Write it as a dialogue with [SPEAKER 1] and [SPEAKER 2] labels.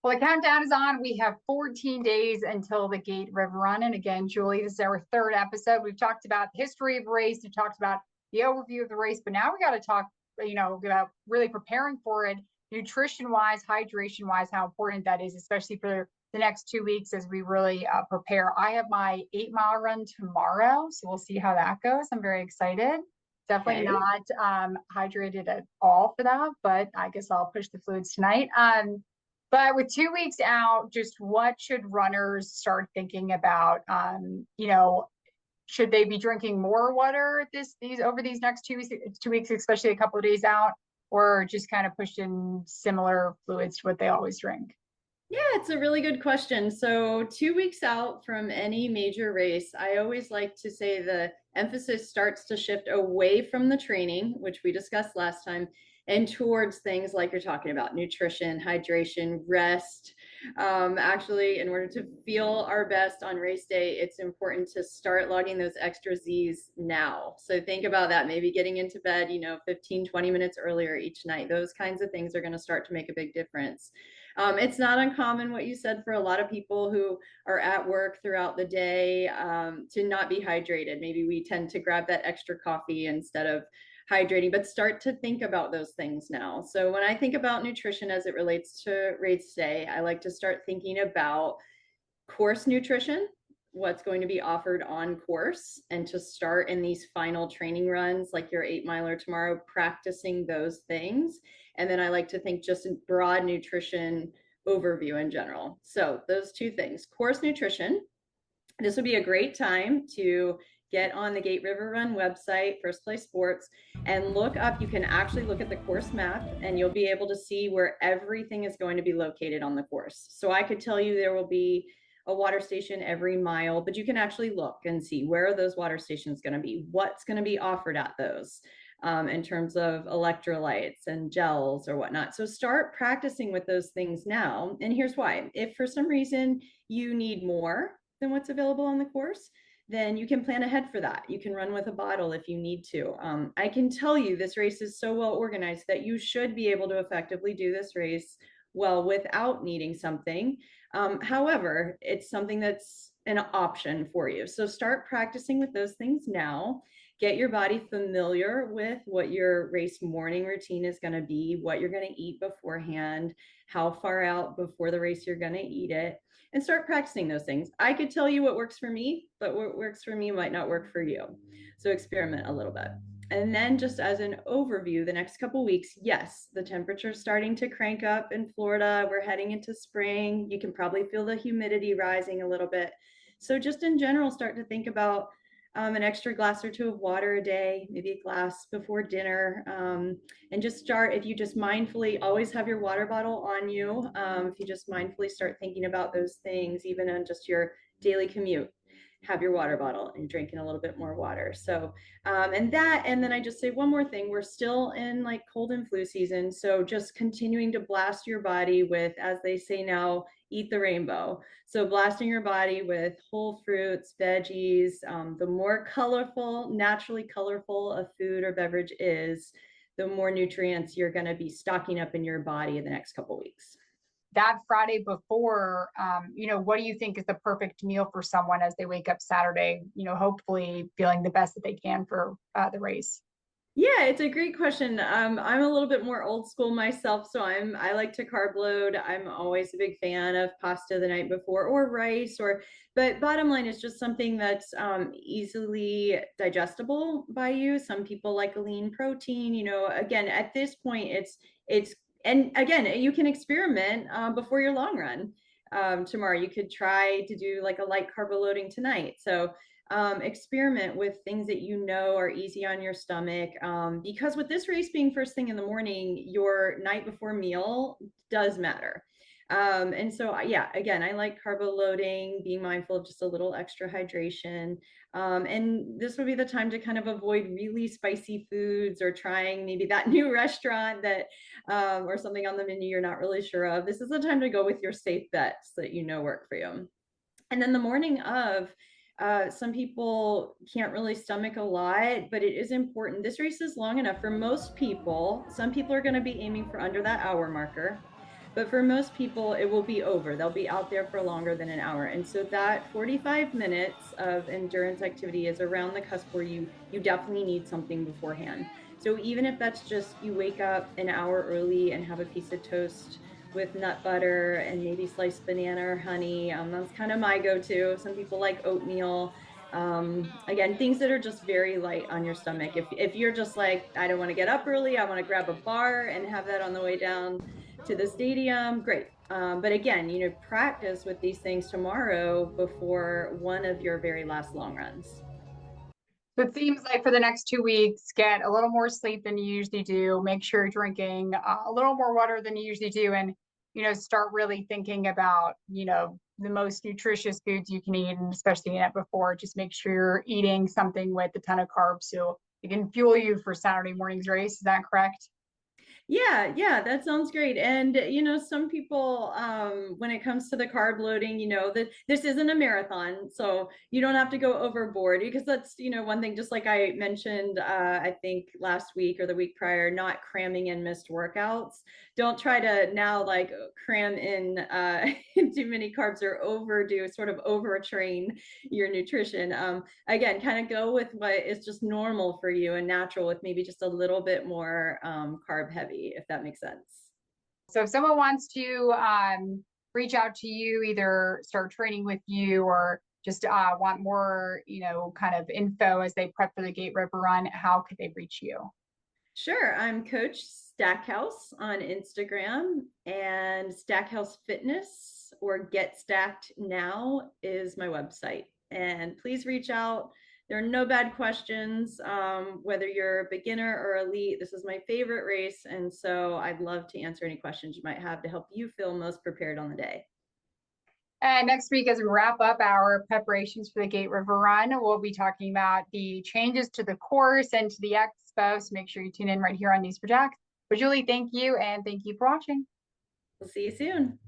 [SPEAKER 1] Well, the countdown is on. We have 14 days until the Gate River Run. And again, Julie, this is our third episode. We've talked about the history of the race. We've talked about the overview of the race, but now we got to talk, about really preparing for it, nutrition wise, hydration wise, how important that is, especially for the next 2 weeks as we really prepare. I have my 8 mile run tomorrow, so we'll see how that goes. I'm very excited. Definitely
[SPEAKER 2] Okay.
[SPEAKER 1] not hydrated at all for that, but I guess I'll push the fluids tonight. But with 2 weeks out, just what should runners start thinking about? Should they be drinking more water these over these next 2 weeks, especially a couple of days out, or just kind of push in similar fluids to what they always drink?
[SPEAKER 2] Yeah, it's a really good question. So, 2 weeks out from any major race, I always like to say the emphasis starts to shift away from the training, which we discussed last time, and towards things like you're talking about nutrition, hydration, rest. Actually, in order to feel our best on race day, it's important to start logging those extra Z's now. So, think about that. Maybe getting into bed, 15, 20 minutes earlier each night. Those kinds of things are going to start to make a big difference. It's not uncommon what you said for a lot of people who are at work throughout the day to not be hydrated. Maybe we tend to grab that extra coffee instead of hydrating, but start to think about those things now. So when I think about nutrition as it relates to race day, I like to start thinking about course nutrition, what's going to be offered on course, and to start in these final training runs like your 8 miler tomorrow, practicing those things. And then I like to think just in broad nutrition overview in general. So those two things, course nutrition. This would be a great time to get on the Gate River Run website, First Place Sports, and look up. You can actually look at the course map and you'll be able to see where everything is going to be located on the course. So I could tell you there will be a water station every mile, but you can actually look and see where are those water stations going to be, what's going to be offered at those. In terms of electrolytes and gels or whatnot. So start practicing with those things now. And here's why. If for some reason you need more than what's available on the course, then you can plan ahead for that. You can run with a bottle if you need to. I can tell you this race is so well organized that you should be able to effectively do this race well without needing something. However, it's something that's an option for you. So start practicing with those things now. Get your body familiar with what your race morning routine is going to be, what you're going to eat beforehand, how far out before the race you're going to eat it, and start practicing those things. I could tell you what works for me, but what works for me might not work for you. So experiment a little bit. And then just as an overview, the next couple weeks, yes, the temperature's starting to crank up in Florida. We're heading into spring. You can probably feel the humidity rising a little bit. So just in general, start to think about an extra glass or two of water a day, maybe a glass before dinner, and just start. If you just mindfully always have your water bottle on you, if you just mindfully start thinking about those things, even on just your daily commute, have your water bottle and drinking a little bit more water. So, and then I just say one more thing. We're still in like cold and flu season. So just continuing to blast your body with, as they say now, eat the rainbow. So blasting your body with whole fruits, veggies, the more colorful, naturally colorful a food or beverage is, the more nutrients you're going to be stocking up in your body in the next couple of weeks.
[SPEAKER 1] That Friday before, what do you think is the perfect meal for someone as they wake up Saturday, hopefully feeling the best that they can for the race?
[SPEAKER 2] Yeah, it's a great question. I'm a little bit more old school myself, so I like to carb load. I'm always a big fan of pasta the night before or rice but bottom line is just something that's easily digestible by you. Some people like a lean protein, again, at this point and again, you can experiment before your long run. Tomorrow you could try to do like a light carb loading tonight. So experiment with things that are easy on your stomach, because with this race being first thing in the morning, your night before meal does matter. And so yeah, again, I like carbo loading, being mindful of just a little extra hydration, and this would be the time to kind of avoid really spicy foods or trying maybe that new restaurant that or something on the menu you're not really sure of. This is the time to go with your safe bets that work for you. And then the morning of, some people can't really stomach a lot, but it is important. This race is long enough for most people. Some people are going to be aiming for under that hour marker. But for most people, it will be over. They'll be out there for longer than an hour. And so that 45 minutes of endurance activity is around the cusp where you definitely need something beforehand. So even if that's just you wake up an hour early and have a piece of toast with nut butter and maybe sliced banana or honey, that's kind of my go-to. Some people like oatmeal. Again, things that are just very light on your stomach. If you're just like, I don't want to get up early, I want to grab a bar and have that on the way down to the stadium, great. But again, practice with these things tomorrow before one of your very last long runs.
[SPEAKER 1] So it seems like for the next 2 weeks, get a little more sleep than you usually do. Make sure you're drinking a little more water than you usually do, and start really thinking about the most nutritious foods you can eat, and especially the night before. Just make sure you're eating something with a ton of carbs so it can fuel you for Saturday morning's race. Is that correct?
[SPEAKER 2] Yeah, that sounds great. And some people, when it comes to the carb loading, that this isn't a marathon, so you don't have to go overboard, because that's one thing. Just like I mentioned, I think last week or the week prior, not cramming in missed workouts. Don't try to now like cram in too many carbs or overdo, sort of overtrain your nutrition. Again, kind of go with what is just normal for you and natural, with maybe just a little bit more carb heavy, if that makes sense.
[SPEAKER 1] So if someone wants to reach out to you, either start training with you or just want more, kind of info as they prep for the Gate River Run, how could they reach you?
[SPEAKER 2] Sure, I'm Coach Stackhouse on Instagram, and Stackhouse Fitness or Get Stacked Now is my website. And please reach out. There are no bad questions. Whether you're a beginner or elite, this is my favorite race. And so I'd love to answer any questions you might have to help you feel most prepared on the day.
[SPEAKER 1] And next week, as we wrap up our preparations for the Gate River Run, we'll be talking about the changes to the course and to the expo. So make sure you tune in right here on News for Jack. But Julie, thank you, and thank you for watching.
[SPEAKER 2] We'll see you soon.